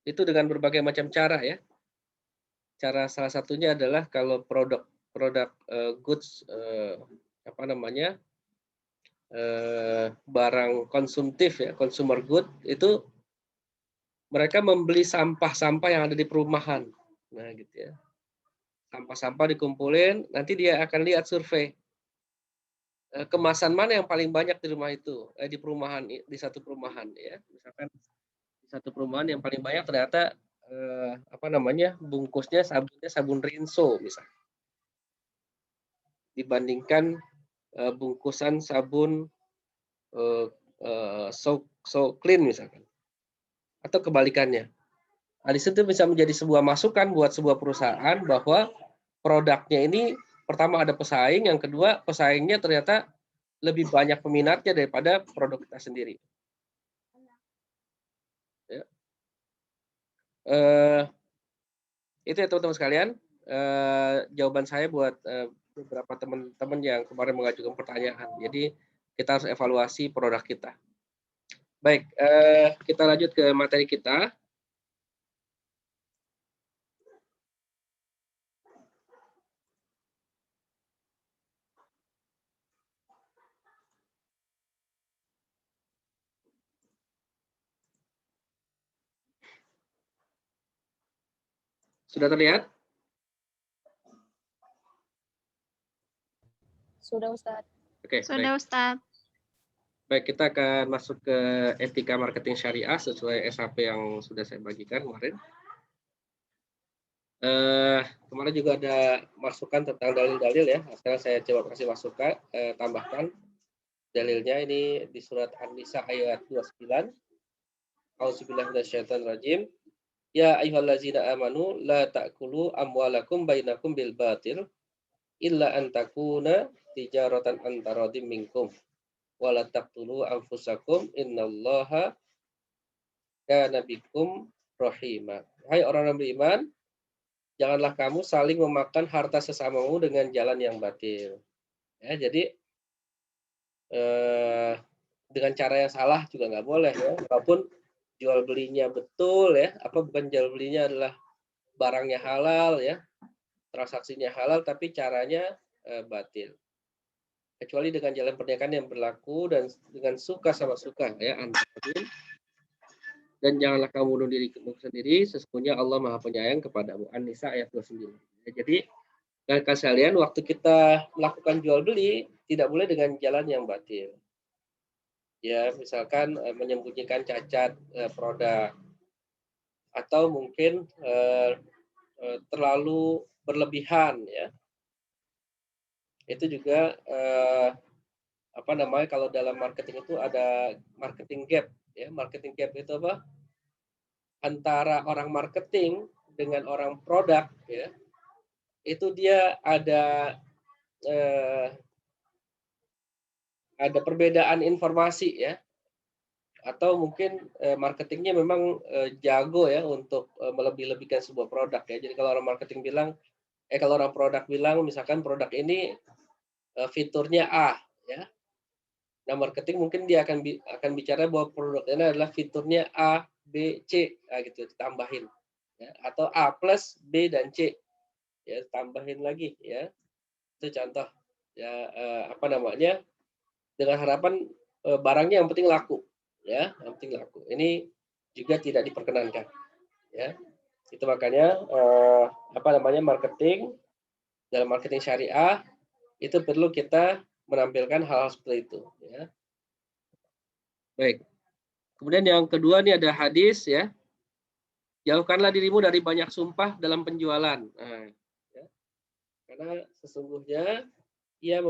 Itu dengan berbagai macam cara ya. Cara salah satunya adalah kalau produk goods, apa namanya, barang konsumtif ya, consumer good, itu mereka membeli sampah-sampah yang ada di perumahan. Nah gitu ya. Sampah-sampah dikumpulin, nanti dia akan lihat survei, kemasan mana yang paling banyak di rumah itu, di perumahan di satu perumahan ya. Misalkan di satu perumahan yang paling banyak ternyata, apa namanya, bungkusnya sabunnya sabun Rinso misal, dibandingkan, bungkusan sabun, eee eee, So Clean misalkan, atau kebalikannya. Nah, di situ bisa menjadi sebuah masukan buat sebuah perusahaan bahwa produknya ini pertama ada pesaing, yang kedua pesaingnya ternyata lebih banyak peminatnya daripada produk kita sendiri, ya. Eee, itu ya teman-teman sekalian, jawaban saya buat, beberapa teman-teman yang kemarin mengajukan pertanyaan. Jadi kita harus evaluasi produk kita. Baik, kita lanjut ke materi kita. Sudah terlihat? Sudah, Ustaz. Oke, baik. Sudah, Ustaz. Baik, kita akan masuk ke etika marketing syariah sesuai SAP yang sudah saya bagikan kemarin. Kemarin juga ada masukan tentang dalil-dalil ya. Sekarang saya coba kasih masukan, tambahkan dalilnya ini di surat An-Nisa ayat 29. Auzubillahi minasyaitonirrajim. Ya ayyuhallazina amanu la ta'kulu amwalakum bainakum bil batil illa an takuna tijaratan an taradim minkum wa la taqtulu anfusakum innallaha kana bikum rahima. Hai orang-orang beriman, janganlah kamu saling memakan harta sesamamu dengan jalan yang batil. Ya, jadi eh, dengan cara yang salah juga nggak boleh ya. Walaupun jual belinya betul ya, apa bukan jual belinya adalah barangnya halal ya, transaksinya halal, tapi caranya batil. Kecuali dengan jalan pernikahan yang berlaku dan dengan suka sama suka ya antara. Dan janganlah kamu bunuh dirimu sendiri, sesungguhnya Allah Maha Penyayang kepadamu. An-Nisa ayat 29. Ya, jadi rekan sekalian, waktu kita melakukan jual beli tidak boleh dengan jalan yang batil. Ya, misalkan menyembunyikan cacat produk, atau mungkin terlalu berlebihan ya. Itu juga apa namanya, kalau dalam marketing itu ada marketing gap ya. Marketing gap itu apa? Antara orang marketing dengan orang produk ya. Itu dia eh, ada perbedaan informasi ya, atau mungkin marketingnya memang jago ya untuk melebih-lebihkan sebuah produk ya. Jadi kalau orang marketing bilang, kalau orang produk bilang misalkan produk ini fiturnya A ya. Nah, marketing mungkin dia akan bicara bahwa produk ini adalah fiturnya A, B, C, nah, gitu ditambahin ya. Atau A plus B dan C ya, tambahin lagi ya. Itu contoh ya, apa namanya, dengan harapan barangnya yang penting laku ya, yang penting laku. Ini juga tidak diperkenankan ya. Itu makanya apa namanya, marketing dalam marketing syariah itu perlu kita menampilkan hal-hal seperti itu ya. Baik. Kemudian yang kedua nih ada hadis ya. Jauhkanlah dirimu dari banyak sumpah dalam penjualan. Nah, ya. Karena sesungguhnya ia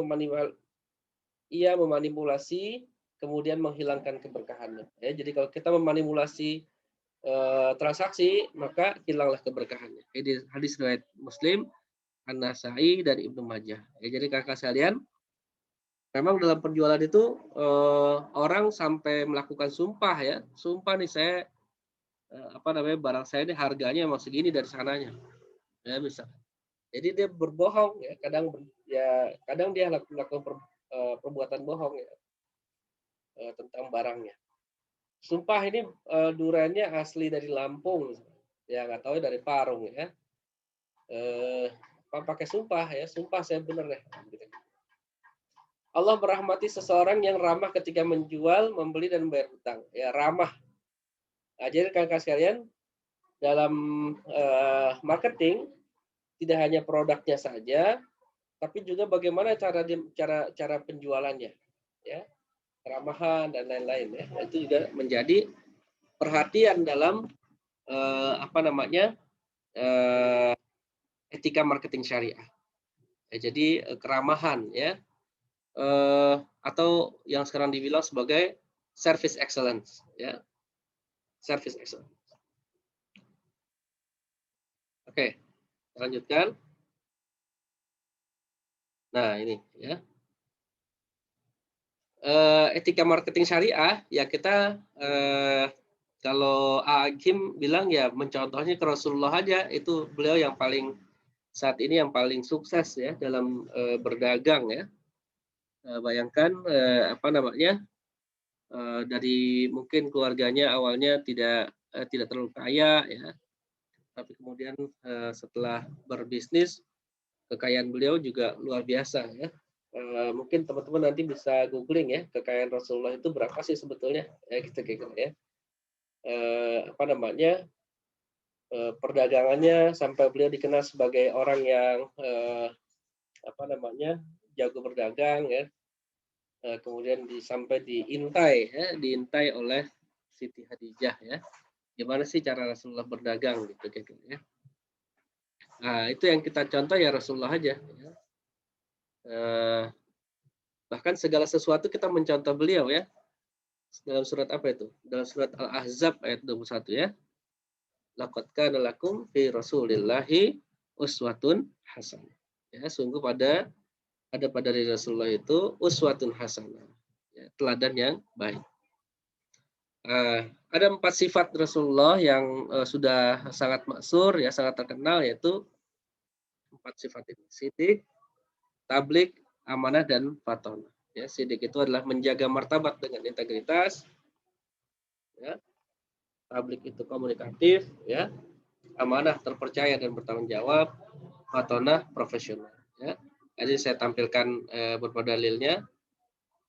memanipulasi kemudian menghilangkan keberkahannya. Ya, jadi kalau kita memanipulasi transaksi, maka hilanglah keberkahannya. Ini hadis riwayat Muslim, An-Nasai dan Ibnu Majah. Ya, jadi kakak sekalian, memang dalam penjualan itu orang sampai melakukan sumpah ya. Sumpah nih saya apa namanya, barang saya ini harganya emang segini dari sananya. Ya bisa. Jadi dia berbohong ya, kadang dia melakukan perbuatan bohong ya tentang barangnya. Sumpah ini duriannya asli dari Lampung, ya nggak tahu dari Parung ya. Pakai sumpah ya, sumpah saya bener deh. Allah merahmati seseorang yang ramah ketika menjual, membeli dan membayar hutang. Ya ramah. Nah, jadi rekan-rekan sekalian, dalam marketing tidak hanya produknya saja, tapi juga bagaimana cara penjualannya, ya, keramahan dan lain-lain ya. Itu juga menjadi perhatian dalam etika marketing syariah. Ya, jadi keramahan ya, atau yang sekarang dibilang sebagai service excellence ya, service excellence. Oke, lanjutkan. Nah ini ya, etika marketing syariah ya, kita kalau Hakim bilang ya mencontohnya ke Rasulullah aja, itu beliau yang paling saat ini yang paling sukses ya dalam berdagang ya. Bayangkan dari mungkin keluarganya awalnya tidak terlalu kaya ya, tapi kemudian setelah berbisnis kekayaan beliau juga luar biasa ya. Mungkin teman-teman nanti bisa googling ya, kekayaan Rasulullah itu berapa sih sebetulnya ya, gitu ya. Perdagangannya sampai beliau dikenal sebagai orang yang jago berdagang ya. Kemudian sampai diintai ya, diintai oleh Siti Khadijah ya. Gimana sih cara Rasulullah berdagang gitu ya. Nah, itu yang kita contoh ya Rasulullah aja ya. Bahkan segala sesuatu kita mencontoh beliau ya. Dalam surat apa itu? Dalam surat Al-Ahzab ayat 21 ya. Laqad kana lakum fi Rasulillahi uswatun hasanah. Ya, sungguh pada diri Rasulullah itu uswatun hasanah. Ya, teladan yang baik. Ada 4 sifat Rasulullah yang sudah sangat masyhur ya, sangat terkenal, yaitu 4 sifat ini. Sidik, tablik, amanah dan fatonah. Ya, sidik itu adalah menjaga martabat dengan integritas. Ya. Tablik itu komunikatif, ya. Amanah terpercaya dan bertanggung jawab, fatonah profesional. Ya. Jadi saya tampilkan beberapa dalilnya.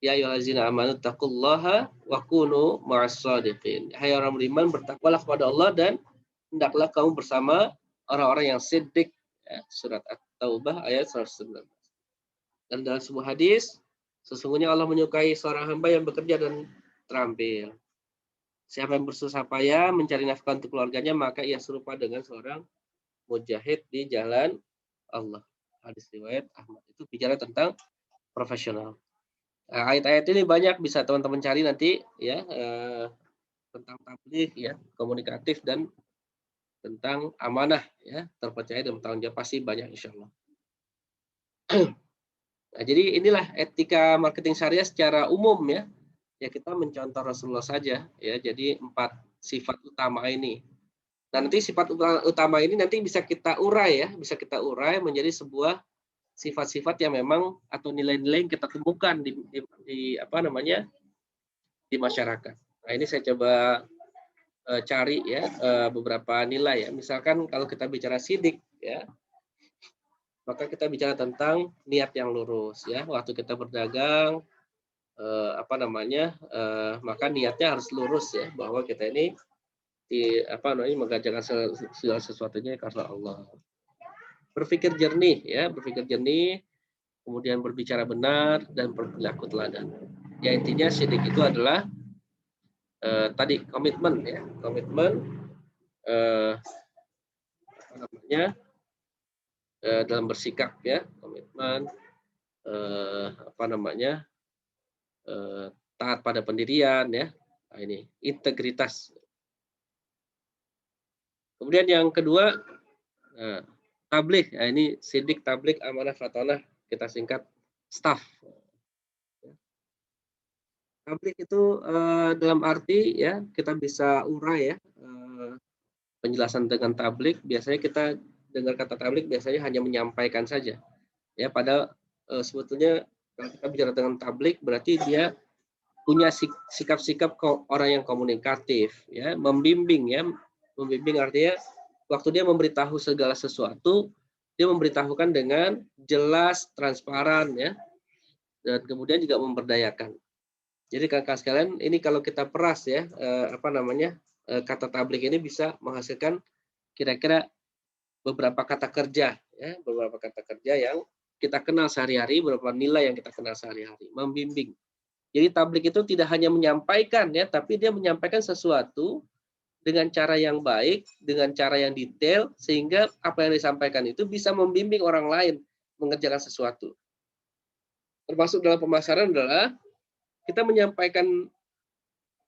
Ya ayyuhallazina amanu taqullaha wa kunu ma'as shadiqin. Hai orang beriman, bertakwalah kepada Allah dan hendaklah kamu bersama orang-orang yang siddiq. Ya, surat At-Taubah ayat 119. Dan dalam sebuah hadis, sesungguhnya Allah menyukai seorang hamba yang bekerja dan terampil. Siapa yang bersusah payah mencari nafkah untuk keluarganya, maka ia serupa dengan seorang mujahid di jalan Allah. Hadis riwayat Ahmad. Itu bicara tentang profesional. Ayat-ayat ini banyak, bisa teman-teman cari nanti ya, tentang tabligh ya, komunikatif, dan tentang amanah ya, terpercaya dan bertanggung jawab, pasti banyak insyaallah. Nah, jadi inilah etika marketing syariah secara umum ya. Ya kita mencontoh Rasulullah saja ya. Jadi 4 sifat utama ini. Nah, nanti sifat utama ini nanti bisa kita urai ya, bisa kita urai menjadi sebuah sifat-sifat yang memang atau nilai-nilai yang kita temukan di masyarakat. Nah, ini saya coba cari ya beberapa nilai ya. Misalkan kalau kita bicara sidik ya, maka kita bicara tentang niat yang lurus ya. Waktu kita berdagang maka niatnya harus lurus ya, bahwa kita ini mengerjakan segala sesuatunya karena Allah. Berpikir jernih ya, kemudian berbicara benar dan berperilaku teladan. Ya intinya sidik itu adalah tadi komitmen ya, dalam bersikap ya, komitmen taat pada pendirian ya. Nah, ini integritas. Kemudian yang kedua tabligh. Nah, ini sidik, tabligh, amanah, fatonah, kita singkat staff. Tabligh itu dalam arti ya, kita bisa urai ya penjelasan dengan tabligh. Biasanya kita dengar kata tabligh biasanya hanya menyampaikan saja. Ya, padahal sebetulnya kalau kita bicara dengan tabligh berarti dia punya sikap-sikap orang yang komunikatif, ya, membimbing, ya, membimbing artinya waktu dia memberitahu segala sesuatu, dia memberitahukan dengan jelas, transparan, ya, dan kemudian juga memberdayakan. Jadi kakak sekalian, ini kalau kita peras ya, kata tablik ini bisa menghasilkan kira-kira beberapa kata kerja, ya, beberapa kata kerja yang kita kenal sehari-hari, beberapa nilai yang kita kenal sehari-hari, membimbing. Jadi tablik itu tidak hanya menyampaikan, ya, tapi dia menyampaikan sesuatu dengan cara yang baik, dengan cara yang detail, sehingga apa yang disampaikan itu bisa membimbing orang lain mengerjakan sesuatu. Termasuk dalam pemasaran adalah kita menyampaikan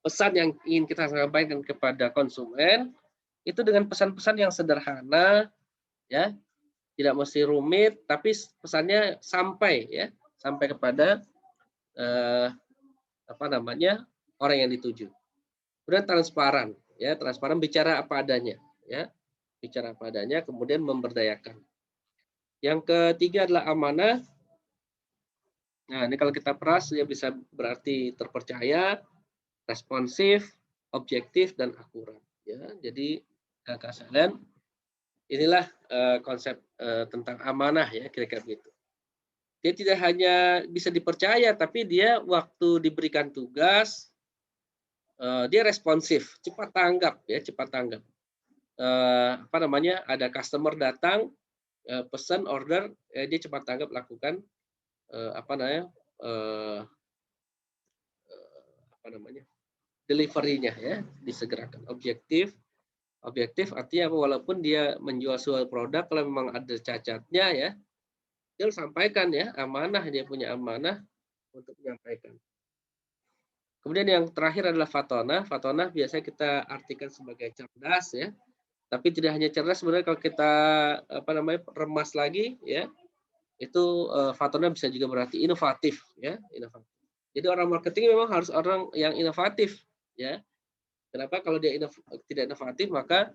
pesan yang ingin kita sampaikan kepada konsumen itu dengan pesan-pesan yang sederhana, ya, tidak mesti rumit, tapi pesannya sampai, ya, sampai kepada orang yang dituju. Kemudian transparan, ya, transparan bicara apa adanya, ya, bicara apa adanya, kemudian memberdayakan. Yang ketiga adalah amanah. Nah, ini kalau kita peras ya bisa berarti terpercaya, responsif, objektif, dan akurat. Ya, jadi kakak sekalian, inilah konsep tentang amanah, ya, kira-kira begitu. Dia tidak hanya bisa dipercaya, tapi dia waktu diberikan tugas, dia responsif, cepat tanggap, ya, cepat tanggap. Ada customer datang, pesan order, dia cepat tanggap lakukan delivery-nya, ya, disegerakan. Objektif artinya walaupun dia menjual suatu produk, kalau memang ada cacatnya, ya, dia harus sampaikan, ya, amanah, dia punya amanah untuk menyampaikan. Kemudian yang terakhir adalah fatonah. Fatonah biasanya kita artikan sebagai cerdas, ya, tapi tidak hanya cerdas, sebenarnya kalau kita remas lagi, ya, itu fatonah bisa juga berarti inovatif, ya, inovatif. Jadi orang marketing memang harus orang yang inovatif, ya. Kenapa? Kalau dia tidak inovatif, maka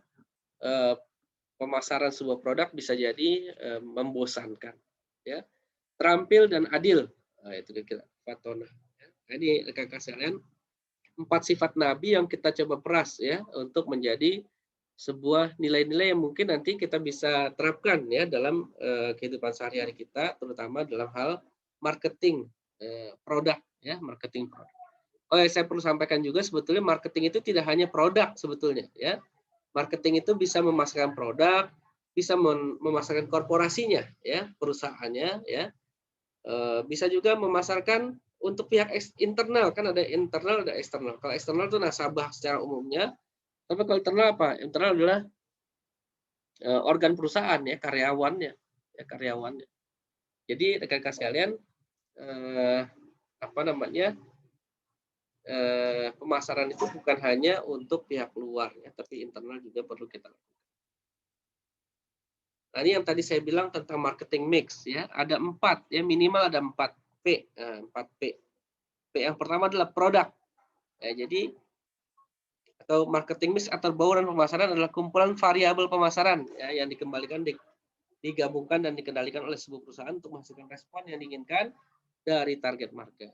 pemasaran sebuah produk bisa jadi membosankan, ya. Terampil dan adil, nah, itu kira-kira fatona. Nah, ini kakak sekalian 4 sifat Nabi yang kita coba peras, ya, untuk menjadi sebuah nilai-nilai yang mungkin nanti kita bisa terapkan, ya, dalam kehidupan sehari-hari kita, terutama dalam hal marketing produk, ya, marketing produk. Saya perlu sampaikan juga sebetulnya marketing itu tidak hanya produk sebetulnya, ya. Marketing itu bisa memasarkan produk, bisa memasarkan korporasinya, ya, perusahaannya, ya. Bisa juga memasarkan untuk pihak internal, kan ada internal, ada eksternal. Kalau eksternal itu nasabah secara umumnya, tapi kalau internal apa? Internal adalah organ perusahaan, ya, karyawannya, ya, karyawannya. Jadi rekan-rekan sekalian, pemasaran itu bukan hanya untuk pihak luar, ya, tapi internal juga perlu kita lakukan. Nah, ini yang tadi saya bilang tentang marketing mix, ya, ada 4, ya, minimal ada 4 P, 4 P. P yang pertama adalah produk, ya, jadi atau marketing mix atau bauran pemasaran adalah kumpulan variabel pemasaran, ya, yang digabungkan dan dikendalikan oleh sebuah perusahaan untuk menghasilkan respon yang diinginkan dari target market.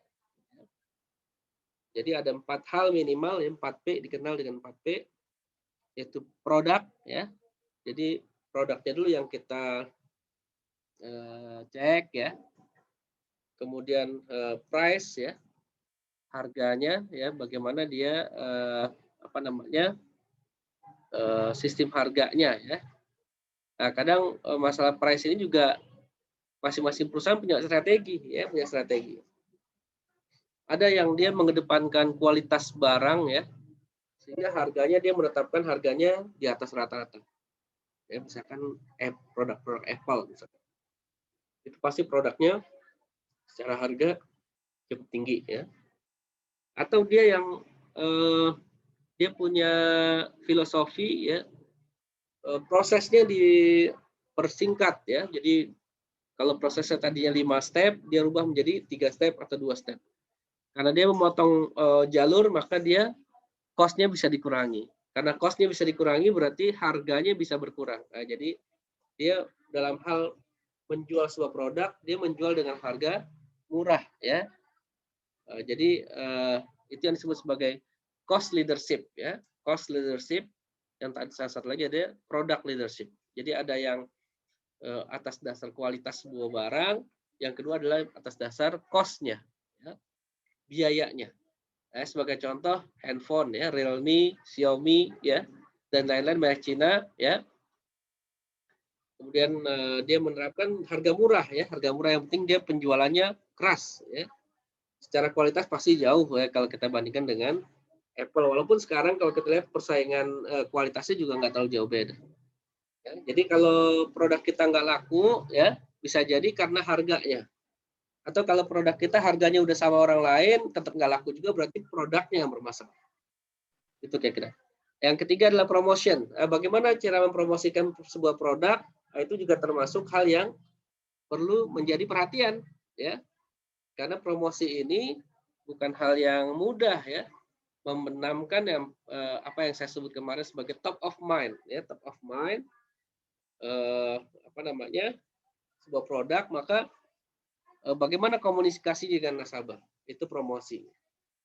Jadi ada 4 hal minimal, ya, 4 P dikenal dengan 4 P, yaitu produk, ya. Jadi produknya dulu yang kita cek, ya. Kemudian price, ya, harganya, ya, bagaimana dia sistem harganya, ya. Nah, kadang masalah price ini juga masing-masing perusahaan punya strategi, ya, punya strategi. Ada yang dia mengedepankan kualitas barang, ya, sehingga harganya dia menetapkan harganya di atas rata-rata. Ya, misalkan produk-produk Apple, misalkan. Itu pasti produknya secara harga cukup tinggi, ya. Atau dia yang dia punya filosofi, ya, prosesnya dipersingkat, ya. Jadi kalau prosesnya tadinya 5 step, dia rubah menjadi 3 step atau 2 step. Karena dia memotong jalur, maka dia cost-nya bisa dikurangi. Karena cost-nya bisa dikurangi, berarti harganya bisa berkurang. Nah, jadi dia dalam hal menjual sebuah produk, dia menjual dengan harga murah, ya. Jadi Itu yang disebut sebagai cost leadership ya. Cost leadership, yang tadi salah satu lagi ada product leadership. Jadi ada yang atas dasar kualitas sebuah barang, yang kedua adalah atas dasar cost-nya, ya, biayanya. Sebagai contoh handphone ya, Realme, Xiaomi ya, dan lain-lain merek Cina ya. Kemudian dia menerapkan harga murah ya, harga murah, yang penting dia penjualannya keras ya. Secara kualitas pasti jauh ya kalau kita bandingkan dengan Apple. Walaupun sekarang kalau kita lihat persaingan kualitasnya juga nggak terlalu jauh beda. Ya, jadi kalau produk kita nggak laku ya, bisa jadi karena harganya. Atau kalau produk kita harganya udah sama orang lain tetap nggak laku juga, berarti produknya yang bermasalah. Itu kira-kira. Yang ketiga adalah promotion. Bagaimana cara mempromosikan sebuah produk? Itu juga termasuk hal yang perlu menjadi perhatian ya. Karena promosi ini bukan hal yang mudah ya. Membenamkan yang apa yang saya sebut kemarin sebagai top of mind ya, top of mind apa namanya? Sebuah produk, maka bagaimana komunikasi dengan nasabah? Itu promosi.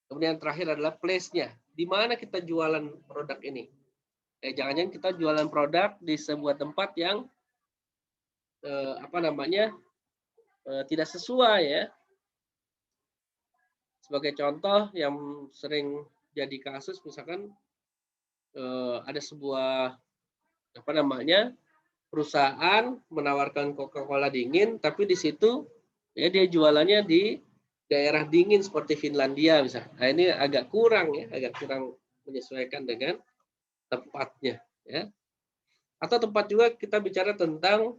Kemudian yang terakhir adalah place-nya. Di mana kita jualan produk ini? Jangan-jangan kita jualan produk di sebuah tempat yang apa namanya tidak sesuai ya. Sebagai contoh yang sering jadi kasus, misalkan ada sebuah apa namanya perusahaan menawarkan Coca-Cola dingin, tapi di situ ya dia jualannya di daerah dingin seperti Finlandia misalnya. Nah ini agak kurang ya, agak kurang menyesuaikan dengan tempatnya ya. Atau tempat juga kita bicara tentang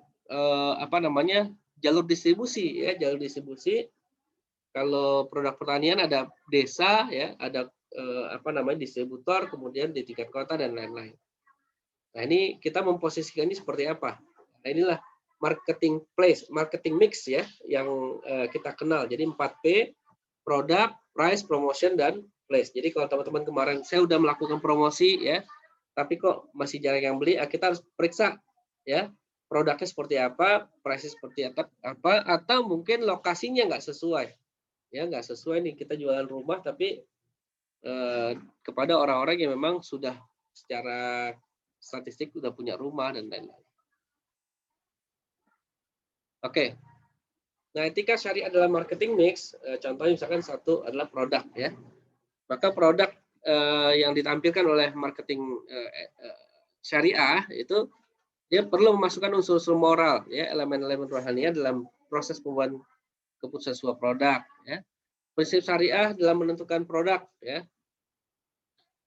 apa namanya jalur distribusi ya, jalur distribusi. Kalau produk pertanian ada desa ya, ada apa namanya distributor, kemudian di tingkat kota dan lain-lain. Nah ini kita memposisikan ini seperti apa? Nah inilah marketing place, marketing mix ya, yang kita kenal. Jadi 4P, produk, price, promotion, dan place. Jadi kalau teman-teman kemarin saya udah melakukan promosi ya, tapi kok masih jarang yang beli, kita harus periksa ya, produknya seperti apa, price seperti apa, atau mungkin lokasinya nggak sesuai. Ya nggak sesuai nih, kita jualan rumah tapi kepada orang-orang yang memang sudah secara statistik sudah punya rumah dan lain-lain. Oke. Nah, etika syariah adalah marketing mix, contohnya misalkan satu adalah produk ya. Maka produk yang ditampilkan oleh marketing syariah itu dia perlu memasukkan unsur-unsur moral ya, elemen-elemen rohaniah dalam proses pembuatan keputusan sebuah produk ya. Prinsip syariah dalam menentukan produk ya,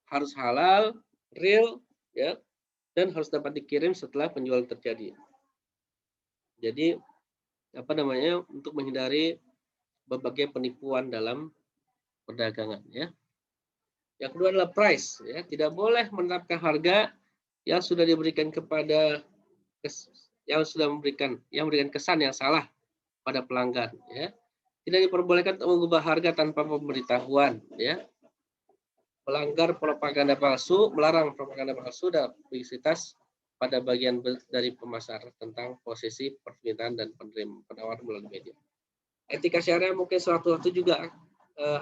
harus halal, real ya, dan harus dapat dikirim setelah penjualan terjadi. Jadi apa namanya, untuk menghindari berbagai penipuan dalam perdagangan ya. Yang kedua adalah price ya, tidak boleh menerapkan harga yang sudah diberikan kepada yang memberikan kesan yang salah pada pelanggan ya. Tidak diperbolehkan untuk mengubah harga tanpa pemberitahuan ya. Melanggar propaganda palsu, melarang propaganda palsu dan publisitas pada bagian dari pemasaran tentang posisi permintaan dan penawaran melalui media. Etika syariah mungkin suatu waktu juga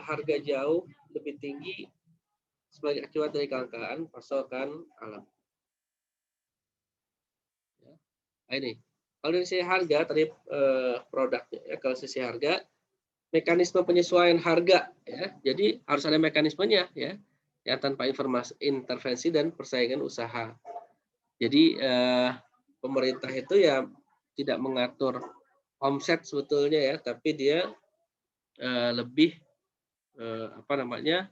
harga jauh lebih tinggi sebagai akibat dari kelangkaan pasokan alam. Ya. Nah, ini kalau dari sisi harga tadi produknya ya, kalau sisi harga mekanisme penyesuaian harga ya, jadi harus ada mekanismenya ya, ya tanpa intervensi dan persaingan usaha. Jadi pemerintah itu ya tidak mengatur omset sebetulnya ya, tapi dia lebih apa namanya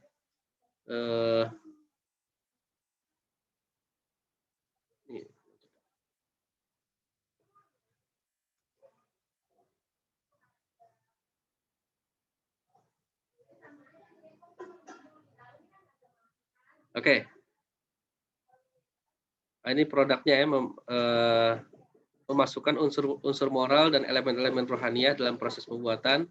Oke. Nah, ini produknya ya, memasukkan unsur moral dan elemen-elemen rohaniah dalam proses pembuatan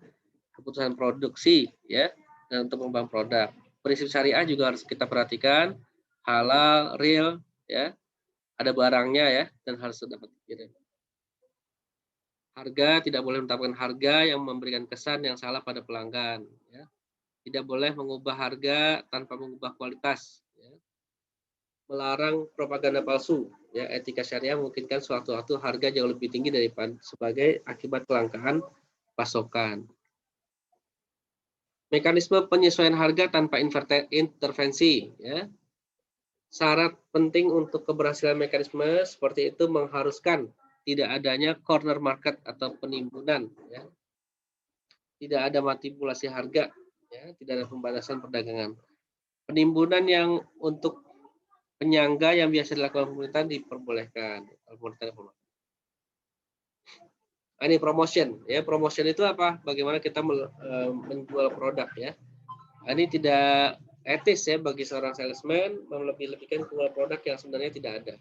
keputusan produksi ya, dan untuk mengembang produk. Prinsip syariah juga harus kita perhatikan, halal, real ya, ada barangnya ya, dan harus dapat dikirim. Harga tidak boleh menetapkan harga yang memberikan kesan yang salah pada pelanggan ya. tidak boleh mengubah harga tanpa mengubah kualitas, ya. Melarang propaganda palsu, ya. Etika syariah memungkinkan suatu harga jauh lebih tinggi daripada sebagai akibat kelangkaan pasokan. Mekanisme penyesuaian harga tanpa intervensi, ya. Syarat penting untuk keberhasilan mekanisme seperti itu mengharuskan tidak adanya corner market atau penimbunan, ya. Tidak ada manipulasi harga, ya. Tidak ada pembatasan perdagangan. Penimbunan yang untuk penyangga yang biasa dilakukan pemerintah diperbolehkan. Ini promotion, ya. Promotion itu apa? Bagaimana kita menjual produk, ya. Ini tidak etis, ya, bagi seorang salesman melebih-lebihkan keunggulan produk yang sebenarnya tidak ada.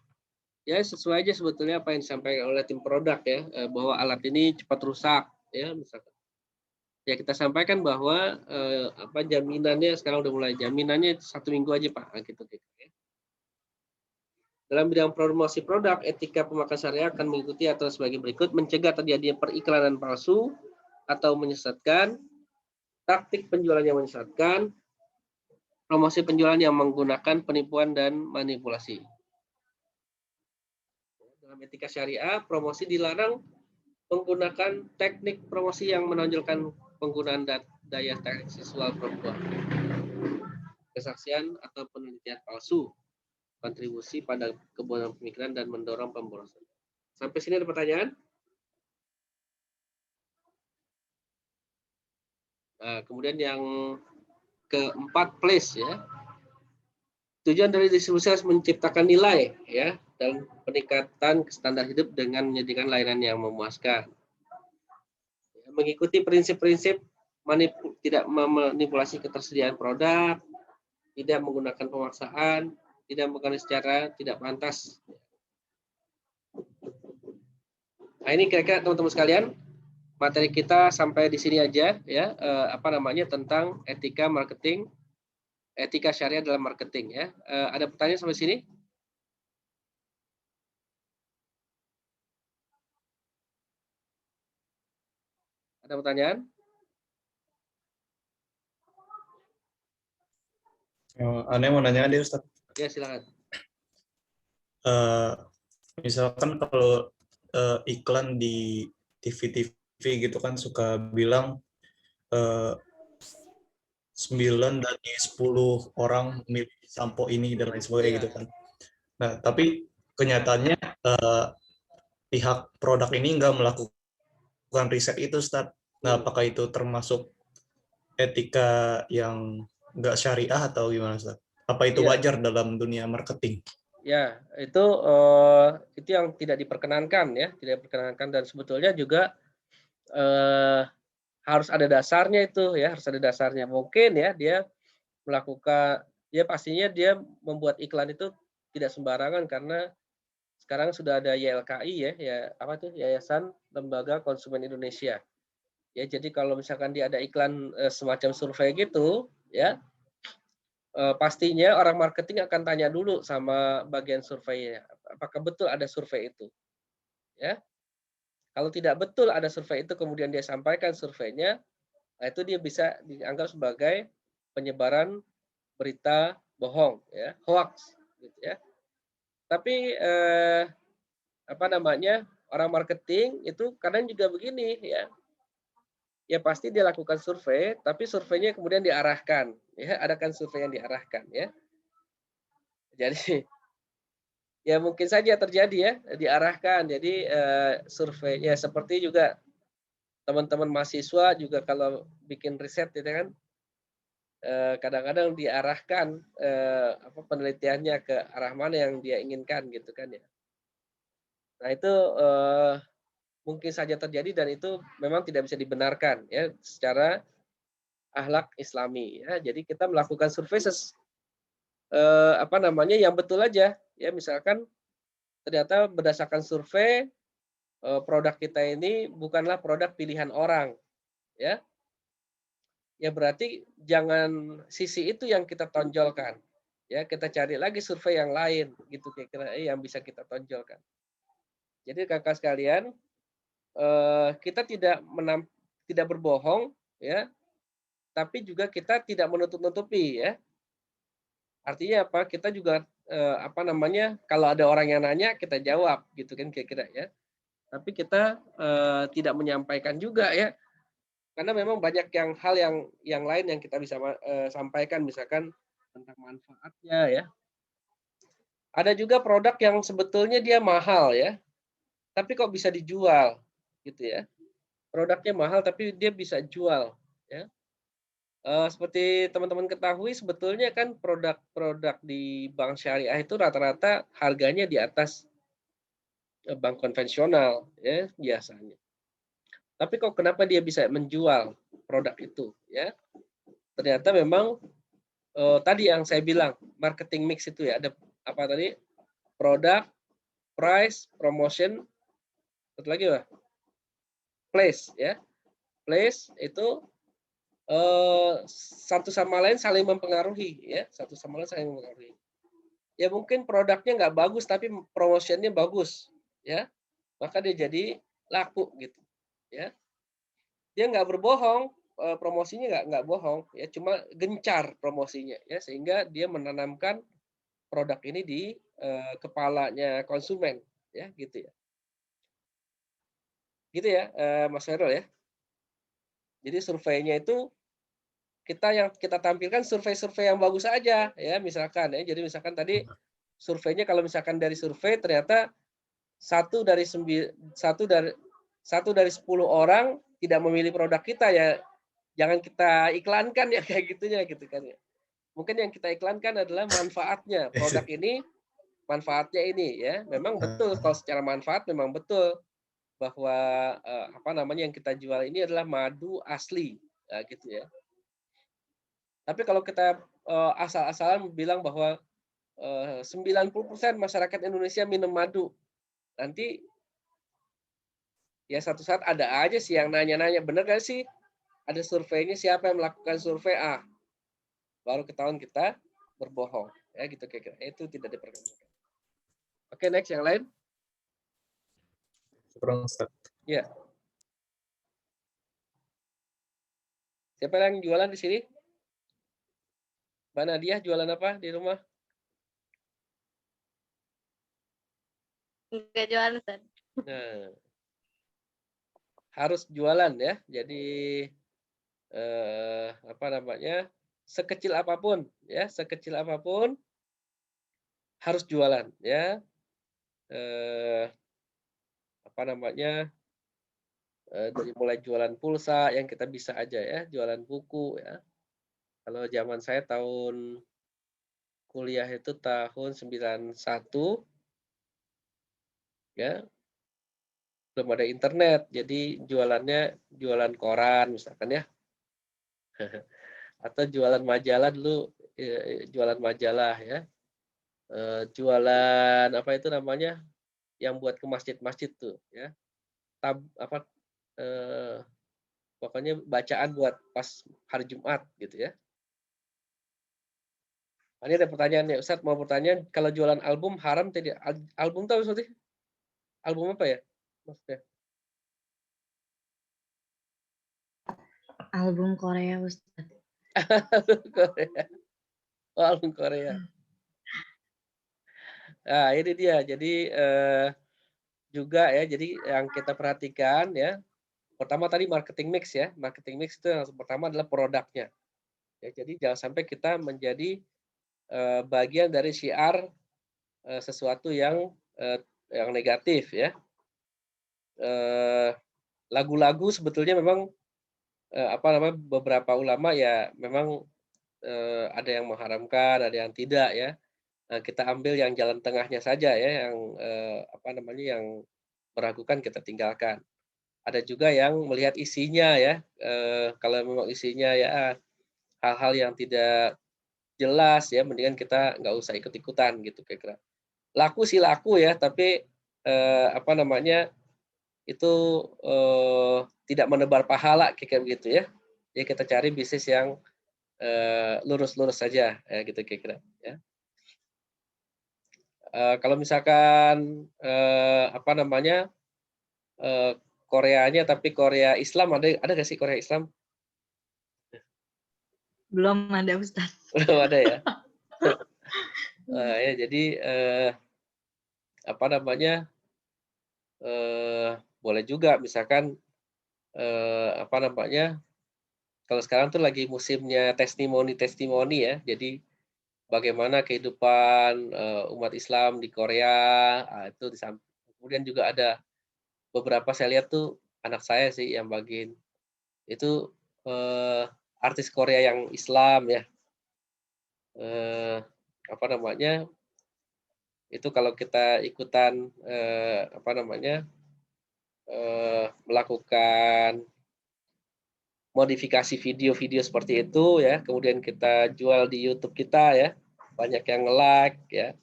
Ya, sesuai aja sebetulnya apa yang disampaikan oleh tim produk, ya, bahwa alat ini cepat rusak, ya, misalkan. Ya, kita sampaikan bahwa jaminannya sekarang udah mulai, jaminannya 1 minggu aja, Pak, gitu, ya. Dalam bidang promosi produk, etika pemakan syariah akan mengikuti aturan sebagai berikut: mencegah terjadinya periklanan palsu atau menyesatkan, taktik penjualan yang menyesatkan, promosi penjualan yang menggunakan penipuan dan manipulasi. Dalam etika syariah, promosi dilarang menggunakan teknik promosi yang menonjolkan penggunaan daya tarik seksual perempuan, kesaksian atau penelitian palsu, kontribusi pada kebodohan pemikiran, dan mendorong pemborosan. Sampai sini ada pertanyaan? Nah, kemudian yang keempat, place, ya. Tujuan dari distribusi harus menciptakan nilai, ya, dan peningkatan standar hidup dengan menyediakan layanan yang memuaskan. Mengikuti prinsip-prinsip tidak memanipulasi ketersediaan produk, tidak menggunakan pemaksaan, tidak menggunakan secara tidak pantas. Nah, ini kira-kira teman-teman sekalian, materi kita sampai di sini aja, ya, tentang etika marketing, etika syariah dalam marketing, ya. Ada pertanyaan sampai sini? Ada pertanyaan? Aneh mau nanya deh, Ustaz. Ya, silakan. Misalkan kalau iklan di TV-TV gitu kan suka bilang 9 dari 10 orang milih sampo ini dan lain sebagainya gitu kan. Nah, tapi kenyataannya pihak produk ini nggak melakukan riset itu, Ustaz. Nah, apakah itu termasuk etika yang nggak syariah atau gimana, Ustaz? Apa itu wajar dalam dunia marketing? Ya, itu yang tidak diperkenankan, ya, tidak diperkenankan, dan sebetulnya juga harus ada dasarnya itu, ya, harus ada dasarnya. Mungkin, ya, dia melakukan, ya, pastinya dia membuat iklan itu tidak sembarangan karena sekarang sudah ada YLKI, ya, Yayasan Lembaga Konsumen Indonesia. Ya, jadi kalau misalkan dia ada iklan semacam survei gitu, ya, pastinya orang marketing akan tanya dulu sama bagian surveinya, apakah betul ada survei itu, ya. Kalau tidak betul ada survei itu kemudian dia sampaikan surveinya, nah itu dia bisa dianggap sebagai penyebaran berita bohong, ya, hoax, gitu, ya. Tapi orang marketing itu kadang juga begini, ya. Ya pasti dia lakukan survei, tapi surveinya kemudian diarahkan, ya, adakan survei yang diarahkan, ya. Jadi ya mungkin saja terjadi, ya, diarahkan. Jadi survei, ya, seperti juga teman-teman mahasiswa juga kalau bikin riset itu kan kadang-kadang diarahkan penelitiannya ke arah mana yang dia inginkan, gitu kan, ya. Nah, itu mungkin saja terjadi dan itu memang tidak bisa dibenarkan, ya, secara akhlak Islami, ya. Jadi kita melakukan survei yang betul aja, ya. Misalkan ternyata berdasarkan survei produk kita ini bukanlah produk pilihan orang, ya. Ya berarti jangan sisi itu yang kita tonjolkan, ya, kita cari lagi survei yang lain, gitu kira-kira, yang bisa kita tonjolkan. Jadi kakak sekalian, kita tidak berbohong, ya, tapi juga kita tidak menutup-nutupi ya. Artinya apa? Kita juga apa namanya? Kalau ada orang yang nanya kita jawab gitu kan kira-kira ya. Tapi kita tidak menyampaikan juga ya. Karena memang banyak hal yang lain yang kita bisa sampaikan, misalkan tentang manfaatnya ya. Ada juga produk yang sebetulnya dia mahal ya, tapi kok bisa dijual gitu ya. Produknya mahal tapi dia bisa jual ya. Seperti teman-teman ketahui sebetulnya kan produk-produk di bank syariah itu rata-rata harganya di atas bank konvensional ya biasanya. Tapi kok kenapa dia bisa menjual produk itu ya? Ternyata memang tadi yang saya bilang marketing mix itu ya, ada apa tadi? Produk, price, promotion, satu lagi apa? Place ya. Place itu satu sama lain saling mempengaruhi ya, satu sama lain saling mempengaruhi. Ya mungkin produknya nggak bagus tapi promotionnya bagus ya, maka dia jadi laku gitu ya. Dia nggak berbohong, promosinya nggak bohong ya, cuma gencar promosinya ya, sehingga dia menanamkan produk ini di kepalanya konsumen ya gitu ya. Gitu ya Mas Ferul ya. Jadi surveinya itu yang kita tampilkan survei-survei yang bagus aja ya, misalkan ya. Jadi misalkan tadi surveinya kalau misalkan dari survei ternyata satu dari 10 orang tidak memilih produk kita ya, jangan kita iklankan ya kayak gitunya gitu kan ya. Mungkin yang kita iklankan adalah manfaatnya. Produk ini manfaatnya ini ya. Memang betul kalau secara manfaat memang betul bahwa apa namanya yang kita jual ini adalah madu asli ya, gitu ya. Tapi kalau kita asal-asalan bilang bahwa 90% masyarakat Indonesia minum madu, nanti ya satu saat ada aja sih yang nanya-nanya, bener gak sih ada surveinya, siapa yang melakukan survei baru ketahuan kita berbohong ya gitu kira-kira, itu tidak diperkenankan. Oke, next yang lain ya. Siapa yang jualan di sini? Mbak Nadia jualan apa di rumah? Enggak jualan, Ustaz. Nah, harus jualan ya. Jadi apa namanya? Sekecil apapun ya, sekecil apapun harus jualan ya. Apa namanya? Dari mulai jualan pulsa yang kita bisa aja ya, jualan buku ya. Kalau zaman saya tahun kuliah itu tahun 91 ya, belum ada internet, jadi jualannya jualan koran misalkan ya. Atau jualan majalah dulu, jualan majalah ya. Jualan apa itu namanya? Yang buat ke masjid-masjid tuh ya. Apa pokoknya bacaan buat pas hari Jumat gitu ya. Ini ada pertanyaan nih, Ustadz mau pertanyaan, kalau jualan album haram tidak? Album tahu maksudnya? Album apa ya? Maksudnya? Album Korea, Ustadz. Korea. Oh, album Korea. Nah, ini dia. Jadi juga ya, jadi yang kita perhatikan ya, pertama tadi marketing mix ya. Marketing mix itu yang pertama adalah produknya. Ya, jadi jangan sampai kita menjadi bagian dari syiar sesuatu yang negatif ya. Lagu-lagu sebetulnya memang apa namanya, beberapa ulama ya memang ada yang mengharamkan, ada yang tidak ya. Nah, kita ambil yang jalan tengahnya saja ya, yang apa namanya, yang meragukan kita tinggalkan. Ada juga yang melihat isinya ya, kalau memang isinya ya hal-hal yang tidak jelas ya, mendingan kita nggak usah ikut-ikutan gitu kira-kira. Laku sih laku ya, tapi apa namanya, itu tidak menebar pahala kayak begitu ya. Ya kita cari bisnis yang lurus-lurus saja ya gitu kira-kira ya. Kalau misalkan apa namanya, Koreanya tapi Korea Islam, ada nggak sih Korea Islam? Belum ada Ustaz. Belum ada ya. Ya jadi apa namanya, boleh juga misalkan apa namanya, kalau sekarang tuh lagi musimnya testimoni ya. Jadi bagaimana kehidupan umat Islam di Korea, itu kemudian juga ada beberapa saya lihat tuh anak saya sih yang bagiin itu artis Korea yang Islam ya. Apa namanya, itu kalau kita ikutan apa namanya, melakukan modifikasi video-video seperti itu ya, kemudian kita jual di YouTube kita ya, banyak yang nge-like ya,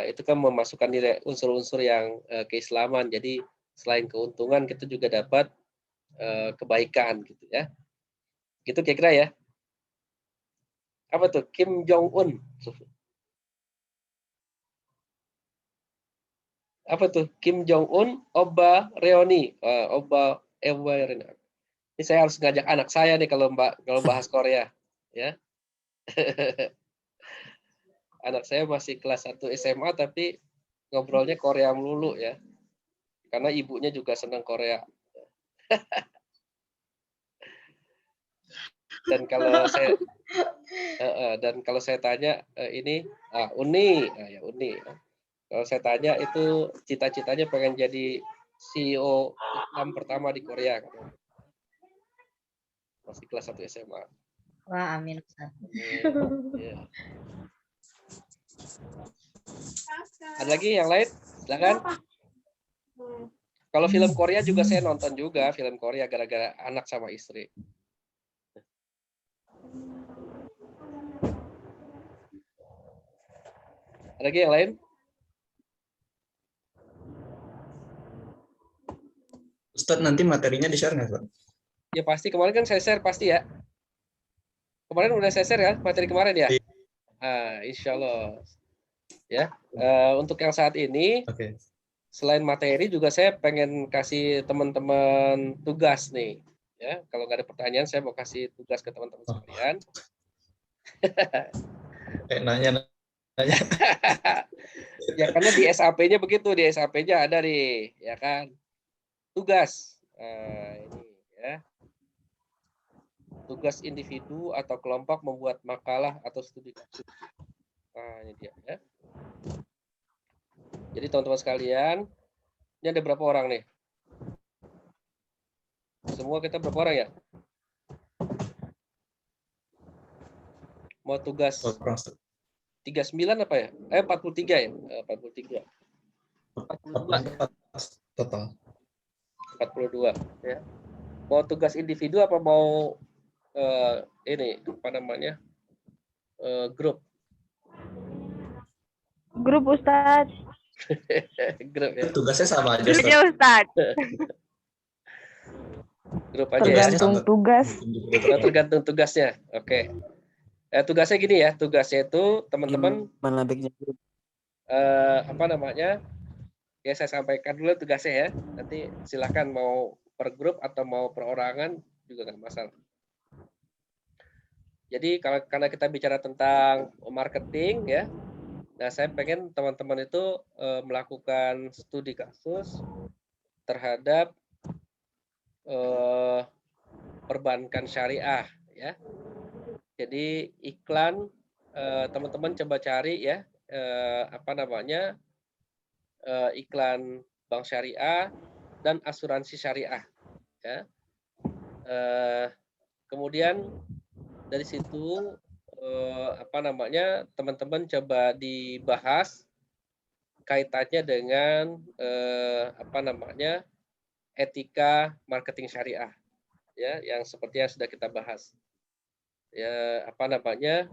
itu kan memasukkan nilai unsur-unsur yang keislaman. Jadi selain keuntungan kita juga dapat kebaikan gitu ya. Gitu kira-kira ya. Apa tuh? Kim Jong Un. Apa tuh? Kim Jong Un, Oba Reoni. Oba Reoni. Ini saya harus ngajak anak saya nih kalau bahas Korea ya. Anak saya masih kelas 1 SMA tapi ngobrolnya Korea melulu ya. Karena ibunya juga senang Korea. Dan kalau saya tanya ini Uni, ya Uni. Kalau saya tanya itu cita-citanya pengen jadi CEO Islam pertama di Korea. Masih kelas 1 SMA. Wah, amin Ustaz. Ya. Ada lagi yang lain? Silakan. Kalau film Korea juga saya nonton juga film Korea gara-gara anak sama istri. Ada lagi yang lain? Ustadz, nanti materinya di-share nggak, Pak? Ya pasti, kemarin kan saya share pasti ya. Kemarin udah saya share kan materi kemarin ya? Insya Allah. Ya, untuk yang saat ini, selain materi juga saya pengen kasih teman-teman tugas nih. Ya, kalau nggak ada pertanyaan, saya mau kasih tugas ke teman-teman sekalian. Nanya. Ya karena di SAP-nya begitu, di SAP-nya ada nih, ya kan. Tugas. Ini ya. Tugas individu atau kelompok membuat makalah atau studi kasus. Nah, ini dia ya. Jadi teman-teman sekalian, ini ada berapa orang nih? Semua kita berapa orang ya? Mau tugas 39 apa ya? 43 ya? 43. 44 total. 42 ya. Mau tugas individu apa mau ini apa namanya? Grup. Grup Ustaz. Grup ya. Tugasnya sama aja, Ustaz. Grup aja tergantung ya. tugas. Tergantung tugasnya. Oke. Tugasnya gini ya, tugasnya itu teman-teman apa namanya? Ya saya sampaikan dulu tugasnya ya. Nanti silakan mau per grup atau mau perorangan juga nggak masalah. Jadi karena kita bicara tentang marketing ya, nah saya pengen teman-teman itu melakukan studi kasus terhadap perbankan syariah ya. Jadi iklan teman-teman coba cari ya apa namanya iklan bank syariah dan asuransi syariah ya. Kemudian dari situ apa namanya teman-teman coba dibahas kaitannya dengan apa namanya etika marketing syariah ya yang seperti yang sudah kita bahas ya apa namanya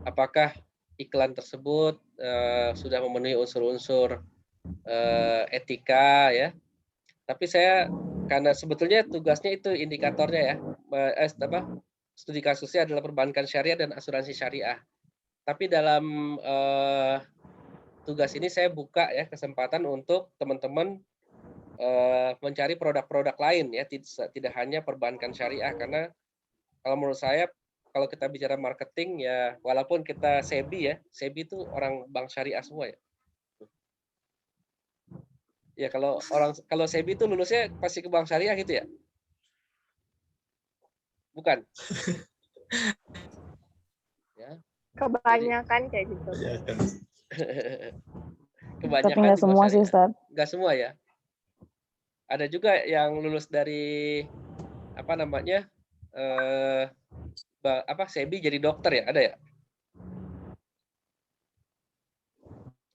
apakah iklan tersebut sudah memenuhi unsur-unsur etika ya tapi saya karena sebetulnya tugasnya itu indikatornya ya apa studi kasusnya adalah perbankan syariah dan asuransi syariah tapi dalam tugas ini saya buka ya kesempatan untuk teman-teman mencari produk-produk lain ya tidak hanya perbankan syariah karena kalau menurut saya kalau kita bicara marketing ya, walaupun kita SEBI ya, SEBI itu orang bank syariah semua ya. Ya kalau SEBI itu lulusnya pasti ke bank syariah gitu ya? Bukan. Ya. Kebanyakan kayak gitu. Ya, kan. Kebanyakan Tapi nggak di bank semua sih, syariah. Ustaz. Nggak semua ya. Ada juga yang lulus dari apa namanya SEBI jadi dokter ya, ada ya?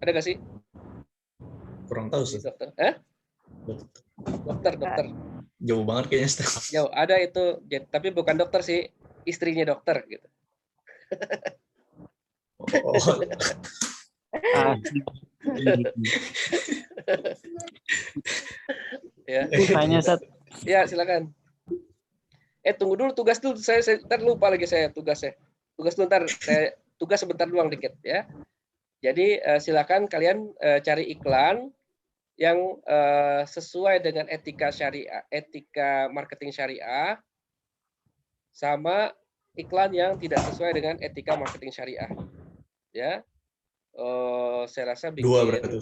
Ada nggak sih? Kurang tahu sih. Dokter, Dokter. dokter. Jauh banget kayaknya. Ustaz. Jauh ada itu, tapi bukan dokter sih, istrinya dokter gitu. Oh. Ya. Tanya Ustaz. Ya silakan. Tunggu dulu tugas dulu, saya ntar lupa lagi saya tugasnya. Tugas dulu ntar saya tugas sebentar doang dikit ya. Jadi silakan kalian cari iklan yang sesuai dengan etika syariah, etika marketing syariah, sama iklan yang tidak sesuai dengan etika marketing syariah. Ya, saya rasa bikin. Dua berarti.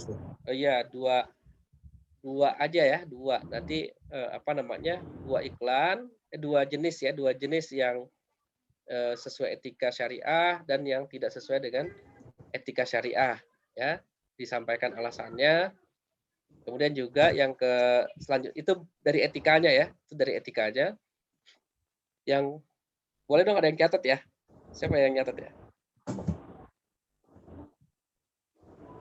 Iya, dua aja ya, dua. Nanti dua iklan, dua jenis yang sesuai etika syariah dan yang tidak sesuai dengan etika syariah. Ya, disampaikan alasannya. Kemudian juga yang selanjutnya itu dari etikanya ya, itu dari etikanya. Yang boleh dong ada yang catat ya? Siapa yang catat ya?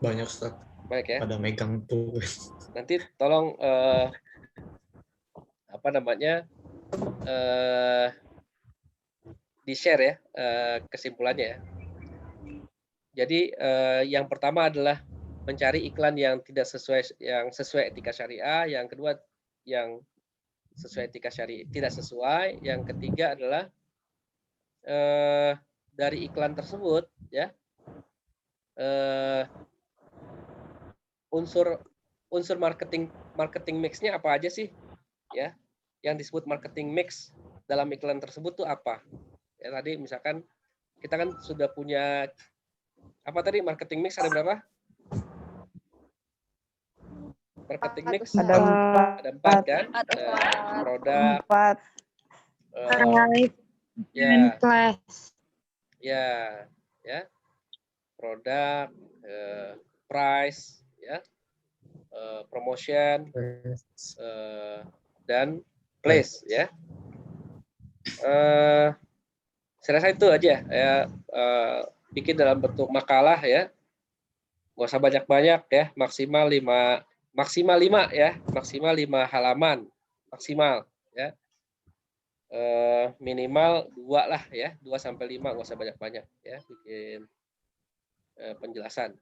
Banyak Ustaz. Baik ya. Pada megang tuh. Nanti tolong di share ya kesimpulannya ya. Jadi yang pertama adalah mencari iklan yang sesuai etika syariah, yang kedua yang sesuai etika syariah tidak sesuai, yang ketiga adalah dari iklan tersebut ya unsur marketing mix-nya apa aja sih ya, yang disebut marketing mix dalam iklan tersebut tuh apa ya. Tadi misalkan kita kan sudah punya apa tadi, marketing mix ada berapa? Marketing mix Ada empat kan, produk, ya, produk, price, ya, promotion, dan place, ya. Saya rasa itu aja ya, bikin dalam bentuk makalah ya, nggak usah banyak-banyak ya, maksimal 5 ya, maksimal 5 halaman maksimal ya, minimal 2 lah ya, 2 sampai 5, nggak usah banyak-banyak ya, bikin penjelasan.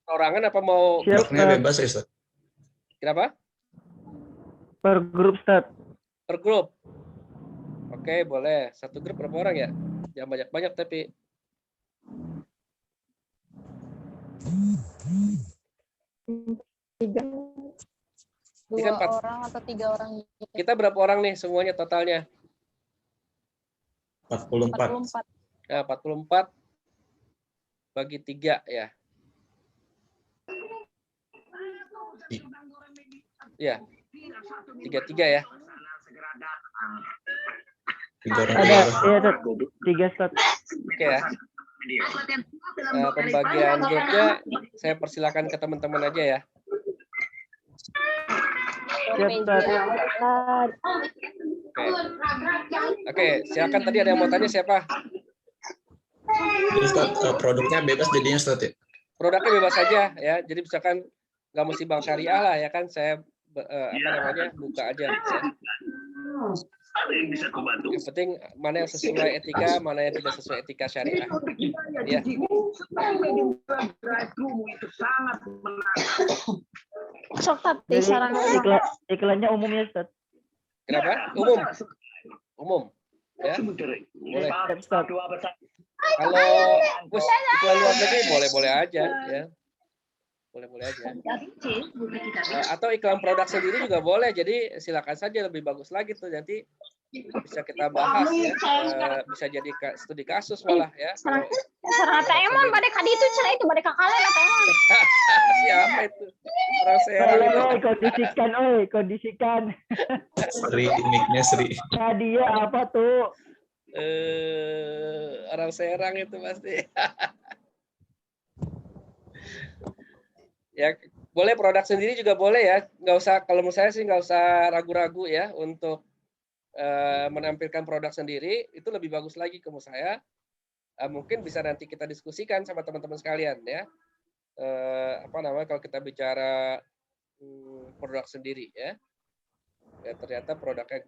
Orangan apa mau Produknya bebas ya Ustaz? Kenapa? Per grup Ustaz. Per grup. Oke, boleh. Satu grup berapa orang ya? Jangan banyak-banyak tapi. Dua orang atau 3 orang. Kita berapa orang nih semuanya totalnya? 44. Nah, 44 bagi 3 ya. Iya. 3 ya. 3 orang. Ada ya 3 Ustaz. Oke ya. Pembagian grupnya saya persilakan ke teman-teman aja ya. Oke, silakan. Tadi ada yang mau tanya siapa? Ustaz, produknya bebas jadinya Ustaz ya? Produknya bebas saja ya. Jadi misalkan nggak mesti bank syariah lah ya kan, saya buka aja ya. Yang penting mana yang sesuai etika, mana yang tidak sesuai etika syariah. Ya. Iklannya umum ya Ustaz. Kenapa? Umum. Ya. Boleh. Kalau iklan luar negeri boleh aja ya. Boleh aja. Atau iklan produk sendiri juga boleh. Jadi silakan saja, lebih bagus lagi tuh nanti bisa kita bahas ya, bisa jadi studi kasus malah ya. Sarang Emon pada kali itu cerai itu pada kakaknya Emon. Siapa itu? Orang Serang itu. Kondisikan. Sri, mic-nya Sri. Nadia apa tuh? Orang Serang itu pasti. Ya, boleh produk sendiri juga boleh ya. Nggak usah, kalau menurut saya sih nggak usah ragu-ragu ya untuk menampilkan produk sendiri. Itu lebih bagus lagi menurut saya. Mungkin bisa nanti kita diskusikan sama teman-teman sekalian ya. Apa namanya kalau kita bicara produk sendiri ya. Ya ternyata produknya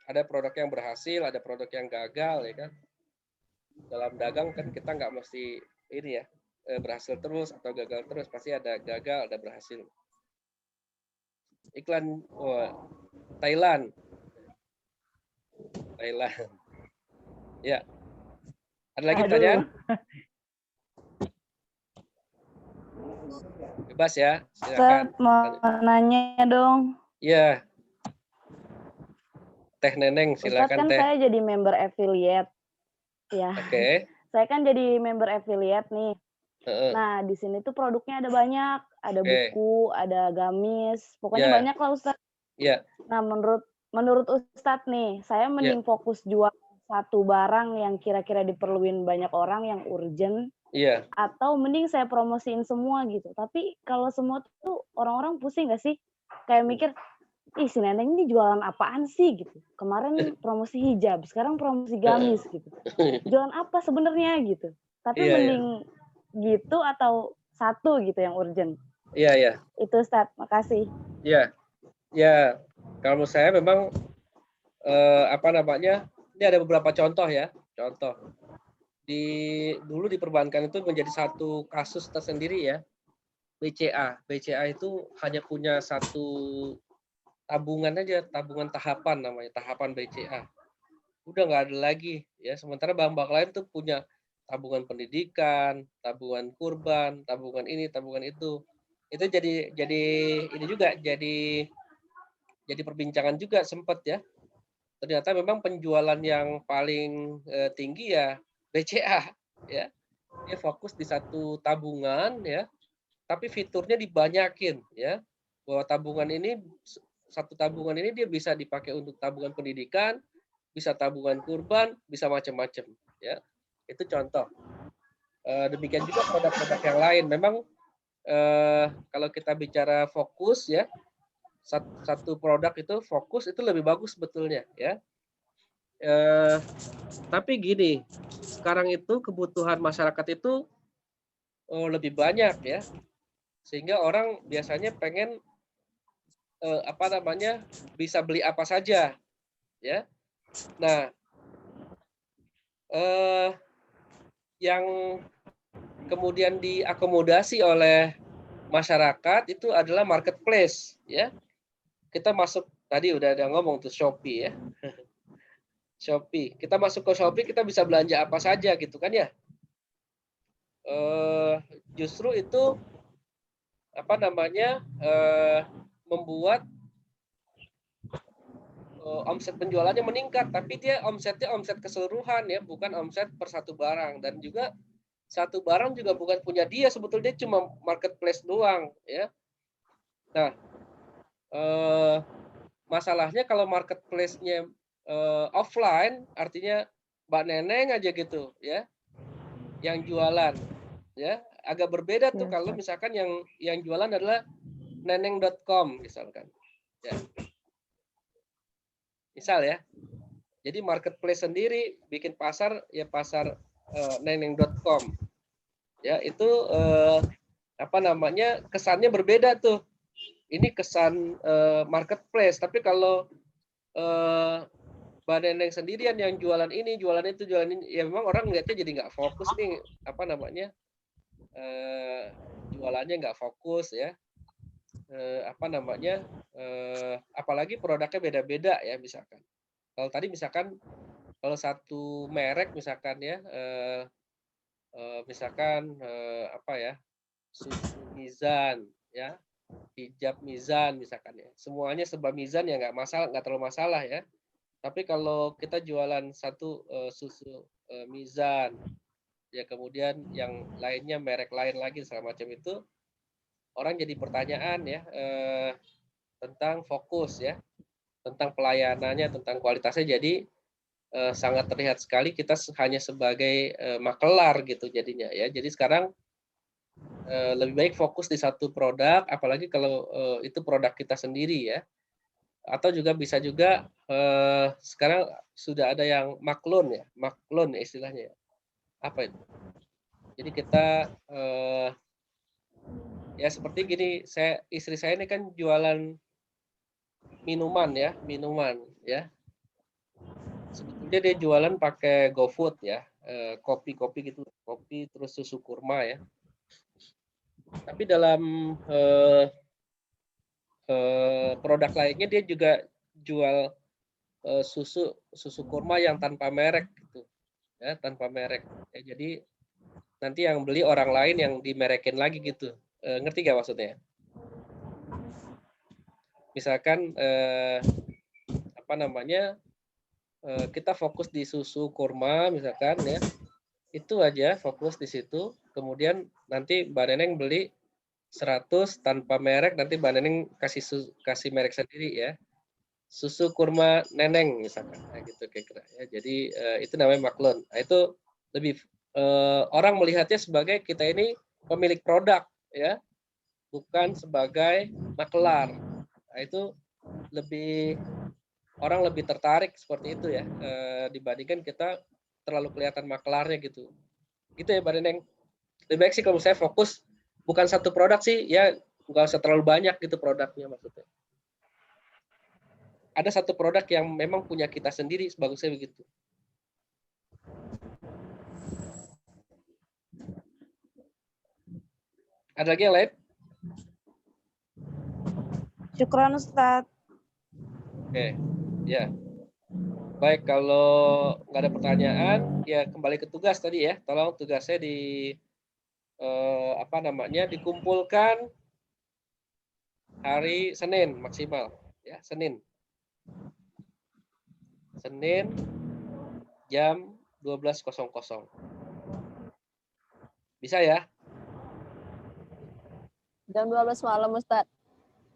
ada produk yang berhasil, ada produk yang gagal ya kan. Dalam dagang kan kita nggak mesti ini ya berhasil terus atau gagal terus, pasti ada gagal, ada berhasil. Iklan Thailand. Ya. Ada lagi pertanyaan? Bebas ya. Silakan. Mau nanya dong. Iya. Teh Neneng, Ustadz silakan kan Teh. saya jadi member affiliate. Ya. Oke. Saya kan jadi member affiliate nih. Nah, di sini tuh produknya ada banyak, ada buku, ada gamis, pokoknya banyak lah Ustadz. Iya. Nah, menurut Ustadz nih, saya mending fokus jual satu barang yang kira-kira diperluin banyak orang yang urgent, atau mending saya promosiin semua gitu. Tapi kalau semua tuh orang-orang pusing nggak sih? Kayak mikir, ih si Neneng ini jualan apaan sih gitu. Kemarin promosi hijab, sekarang promosi gamis gitu. Jualan apa sebenarnya gitu. Tapi mending gitu atau satu gitu yang urgent. Iya. Itu Ustadz, makasih. Iya. Ya, kalau menurut saya memang apa namanya? Ini ada beberapa contoh ya. Contoh. Dulu di perbankan itu menjadi satu kasus tersendiri ya. BCA. BCA itu hanya punya satu tabungan aja, tabungan tahapan namanya, tahapan BCA. Udah nggak ada lagi ya. Sementara bank-bank lain tuh punya tabungan pendidikan, tabungan kurban, tabungan ini, tabungan itu. Itu jadi ini juga jadi perbincangan juga sempat ya. Ternyata memang penjualan yang paling tinggi ya BCA ya. Dia fokus di satu tabungan ya. Tapi fiturnya dibanyakin ya. Bahwa satu tabungan ini dia bisa dipakai untuk tabungan pendidikan, bisa tabungan kurban, bisa macam-macam ya. Itu contoh. Demikian juga produk-produk yang lain. Memang kalau kita bicara fokus ya, satu produk itu fokus itu lebih bagus sebetulnya ya. Tapi gini, sekarang itu kebutuhan masyarakat itu lebih banyak ya, sehingga orang biasanya pengen apa namanya bisa beli apa saja ya. Nah, yang kemudian diakomodasi oleh masyarakat itu adalah marketplace ya. Kita masuk tadi udah ada ngomong tuh Shopee ya. Shopee. Kita masuk ke Shopee kita bisa belanja apa saja gitu kan ya. Justru itu apa namanya membuat omset penjualannya meningkat, tapi dia omsetnya omset keseluruhan ya, bukan omset per satu barang. Dan juga satu barang juga bukan punya dia, sebetulnya dia cuma marketplace doang ya. Nah, masalahnya kalau marketplace-nya offline, artinya Mbak Neneng aja gitu ya, yang jualan ya. Agak berbeda tuh kalau misalkan yang jualan adalah neneng.com misalkan ya. Misal ya. Jadi marketplace sendiri bikin pasar ya pasar neneng.com. Ya, itu apa namanya? Kesannya berbeda tuh. Ini kesan marketplace, tapi kalau Mbak Neneng sendirian yang jualan ini, jualan itu, jualan ini, ya memang orang lihatnya jadi nggak fokus nih, apa namanya? Jualannya nggak fokus ya. Apa namanya? Apalagi produknya beda-beda ya misalkan. Kalau tadi misalkan kalau satu merek misalkan ya, misalkan apa ya, susu Mizan ya, hijab Mizan misalkan ya, semuanya serba Mizan ya nggak masalah, nggak terlalu masalah ya. Tapi kalau kita jualan satu susu Mizan, ya kemudian yang lainnya merek lain lagi segala macam itu, orang jadi pertanyaan ya tentang fokus ya, tentang pelayanannya, tentang kualitasnya. Jadi sangat terlihat sekali kita hanya sebagai makelar gitu jadinya ya. Jadi sekarang lebih baik fokus di satu produk, apalagi kalau itu produk kita sendiri ya. Atau juga bisa juga sekarang sudah ada yang maklun ya, maklun istilahnya. Apa itu? Jadi kita ya seperti gini, istri saya ini kan jualan minuman ya, Sebetulnya dia jualan pakai GoFood ya, kopi gitu, kopi terus susu kurma ya. Tapi dalam produk lainnya dia juga jual susu kurma yang tanpa merek gitu, ya tanpa merek. Ya, jadi nanti yang beli orang lain yang dimerekin lagi gitu. Ngerti gak maksudnya? Misalkan apa namanya? Kita fokus di susu kurma misalkan ya, itu aja fokus di situ. Kemudian nanti Mbak Neneng beli 100 tanpa merek, nanti Mbak Neneng kasih merek sendiri ya, susu kurma Neneng misalkan, nah, gitu kira-kira ya. Jadi itu namanya maklun. Nah, itu lebih orang melihatnya sebagai kita ini pemilik produk ya, bukan sebagai makelar. Nah, itu orang lebih tertarik seperti itu ya, dibandingkan kita terlalu kelihatan makelarnya gitu. Gitu ya Mbak Neneng. Lebih baik sih kalau saya fokus bukan satu produk sih, ya nggak usah terlalu banyak gitu produknya maksudnya. Ada satu produk yang memang punya kita sendiri, bagusnya begitu. Ada lagi yang lain? Syukron Ustadz. Oke, ya. Baik, kalau nggak ada pertanyaan, ya kembali ke tugas tadi ya. Tolong tugasnya dikumpulkan hari Senin maksimal, ya Senin jam 12.00. Bisa ya? Jam 12 malam, Ustadz.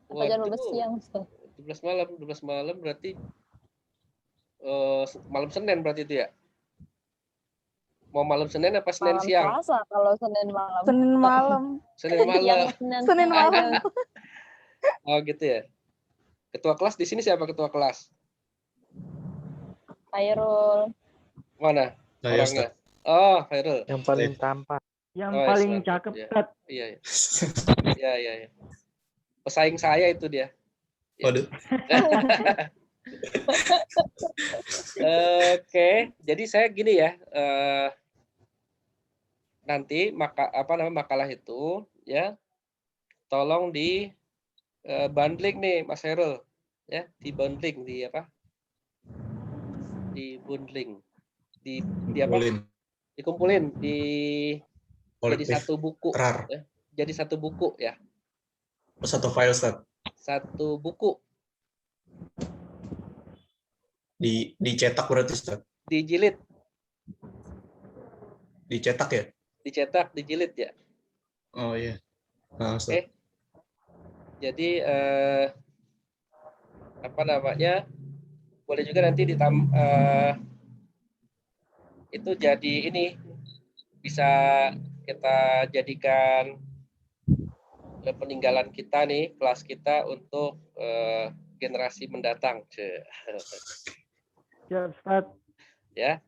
Atau jam 12 siang, Ustadz? 12 malam berarti malam Senin berarti itu ya? Mau malam Senin apa Senin Malam siang? Selasa kalau Senin malam. Senin malam. Senin malam. Senin malam. Oh gitu ya. Ketua kelas di sini siapa ketua kelas? Khairul. Mana Saya, orangnya? Ustaz. Oh, Khairul. Yang paling tampan. Yang Oh, paling mantap, cakep, ya. Ustaz. Iya, iya. Iya. Pesaing saya itu dia. Waduh. Oke, jadi saya gini ya. Nanti makalah itu ya, tolong di bundling nih Mas Herul, ya, di bundling di apa? Di bundling, di apa? Dikumpulin jadi satu buku, ya. Jadi satu buku ya. Satu file, Ustaz. Satu buku. Dicetak berarti, Ustaz? Dijilid. Dicetak ya? Dicetak, dijilid ya. Oh iya. Nah, Oke. Jadi boleh juga nanti itu jadi ini bisa kita jadikan peninggalan kita nih, kelas kita untuk generasi mendatang. Siap, Ustaz. Ya.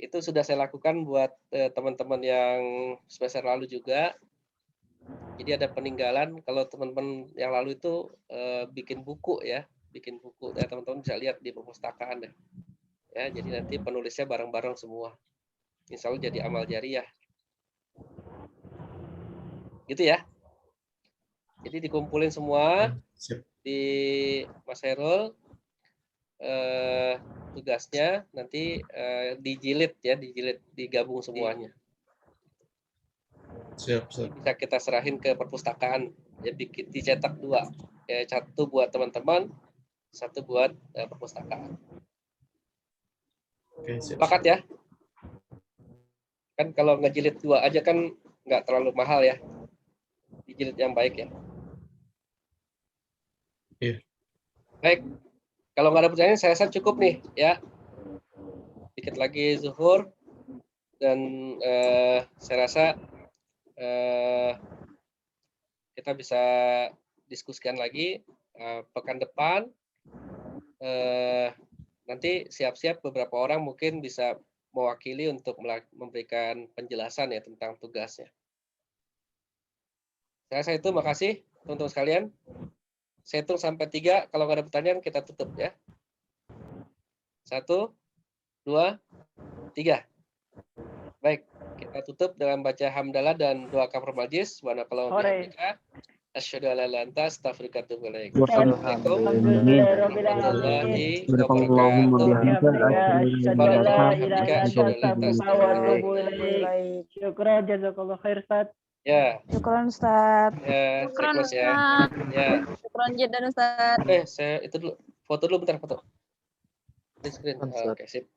Itu sudah saya lakukan buat teman-teman yang semester lalu juga. Jadi ada peninggalan, kalau teman-teman yang lalu itu bikin buku ya, teman-teman bisa lihat di perpustakaan deh. Ya, jadi nanti penulisnya bareng-bareng semua. Insya Allah jadi amal jariah. Gitu ya. Jadi dikumpulin semua di Mas Herul, tugasnya nanti dijilid, digabung semuanya. Siap. Bisa kita serahin ke perpustakaan, ya, dicetak 2, ya, 1 buat teman-teman, 1 buat perpustakaan. Oke, siap. Sepakat ya? Kan kalau ngejilid 2 aja kan nggak terlalu mahal ya. Dijilid yang baik ya. Iya. Baik. Kalau nggak ada pertanyaan, saya rasa cukup nih ya. Dikit lagi zuhur. Dan saya rasa kita bisa diskusikan lagi pekan depan. Nanti siap-siap beberapa orang mungkin bisa mewakili untuk memberikan penjelasan ya tentang tugasnya. Saya rasa itu, makasih teman-teman sekalian. Saya hitung sampai 3, kalau nggak ada pertanyaan kita tutup ya. 1, 2, 3. Baik, kita tutup dengan baca hamdalah dan doa kafaratul majlis. Wa naqallahu bihamdika asyhadu an la ilaha illa anta astaghfiruka wa atubu ilaik. Assalamualaikum warahmatullahi wabarakatuh. Syukran, jazakallah khair, Ustaz. Ya, Syukran Ustaz. ya, Syukran, close ya. Ya, Syukran dan Ustaz. saya itu dulu, foto dulu bentar, foto. Di screen. Oke, sip.